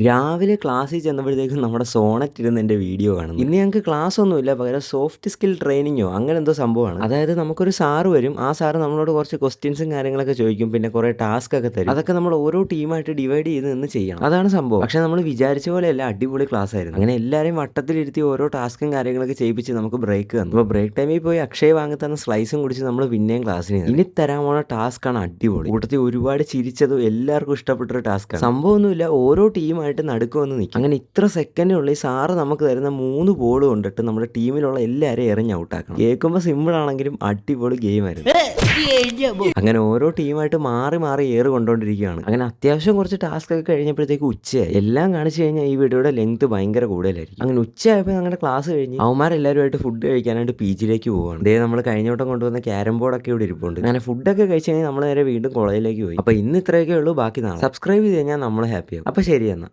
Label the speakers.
Speaker 1: രാവിലെ ക്ലാസ്സിൽ ചെന്നപ്പോഴത്തേക്കും നമ്മുടെ സോണറ്റ് ഇരുന്ന് എൻ്റെ വീഡിയോ കാണുന്നു. ഇന്ന് ഞങ്ങൾക്ക് ക്ലാസ് ഒന്നുമില്ല, പകരം സോഫ്റ്റ് സ്കിൽ ട്രെയിനിങ്ങോ അങ്ങനെ എന്തോ സംഭവമാണ്. അതായത് നമുക്കൊരു സാറ് വരും, ആ സാറ് നമ്മളോട് കുറച്ച് ക്വസ്റ്റ്യൻസും കാര്യങ്ങളൊക്കെ ചോദിക്കും, പിന്നെ കുറേ ടാസ്ക് ഒക്കെ തരും. അതൊക്കെ നമ്മൾ ഓരോ ടീമായിട്ട് ഡിവൈഡ് ചെയ്ത് നിന്ന് ചെയ്യണം. അതാണ് സംഭവം. പക്ഷെ നമ്മൾ വിചാരിച്ച പോലെയല്ല, അടിപൊളി ക്ലാസ് ആയിരുന്നു. അങ്ങനെ എല്ലാവരെയും വട്ടത്തിലിരുത്തി ഓരോ ടാസ്കും കാര്യങ്ങളൊക്കെ ചെയ്യിപ്പിച്ച് നമുക്ക് ബ്രേക്ക് തന്നു. അപ്പോൾ ബ്രേക്ക് ടൈമിൽ പോയി അക്ഷയ് വാങ്ങി തന്ന സ്ലൈസും കുടിച്ച് നമ്മൾ പിന്നെയും ക്ലാസ്സിന് കയറി. ഇനി തരാൻ പോണ ടാസ്ക് ആണ് അടിപൊളി. കൂട്ടത്തിൽ ഒരുപാട് ചിരിച്ചതും എല്ലാവർക്കും ഇഷ്ടപ്പെട്ടൊരു ടാസ്ക് ആണ്. സംഭവമൊന്നുമില്ല, ഓരോ ടീമായിട്ട് നടുക്ക് വന്ന് നിൽക്കും. അങ്ങനെ ഇത്ര സെക്കൻഡിനുള്ളിൽ സാറ് നമുക്ക് തരുന്ന 3 ബോൾ കൊണ്ടിട്ട് നമ്മുടെ ടീമിലുള്ള എല്ലാവരെയും എറിഞ്ഞ് ഔട്ടാക്കണം. കേൾക്കുമ്പോൾ സിമ്പിൾ ആണെങ്കിലും അടിപൊളി ഗെയിം ആയിരുന്നു. അങ്ങനെ ഓരോ ടീമായിട്ട് മാറി മാറി ഏറ് കൊണ്ടുകൊണ്ടിരിക്കുകയാണ്. അങ്ങനെ അത്യാവശ്യം കുറച്ച് ടാസ്ക് ഒക്കെ കഴിഞ്ഞപ്പോഴത്തേക്ക് ഉച്ചയായി. എല്ലാം കാണിച്ചു കഴിഞ്ഞാൽ ഈ വീഡിയോയുടെ ലെങ്ത് ഭയങ്കര കൂടുതലായിരിക്കും. അങ്ങനെ ഉച്ചയായപ്പോൾ ഞങ്ങളുടെ ക്ലാസ് കഴിഞ്ഞ് അവന്മാരെല്ലാവരുമായിട്ട് ഫുഡ് കഴിക്കാനായിട്ട് പീച്ചിലേക്ക് പോവുകയാണ്. ഇതേ നമ്മൾ കഴിഞ്ഞോട്ടം കൊണ്ടുവന്ന ക്യാരം ബോർഡൊക്കെ ഇവിടെ ഇരിപ്പുണ്ട്. അങ്ങനെ ഫുഡൊക്കെ കഴിച്ച് കഴിഞ്ഞാൽ നമ്മൾ നേരെ വീണ്ടും കോളേജിലേക്ക് പോയി. അപ്പോൾ ഇന്ന് ഇത്രയൊക്കെ ഉള്ളൂ, ബാക്കി നാളെ. സബ്സ്ക്രൈബ് ചെയ്ത് കഴിഞ്ഞാൽ നമ്മൾ ഹാപ്പിയാവും. അപ്പോൾ ശരി എന്നാൽ.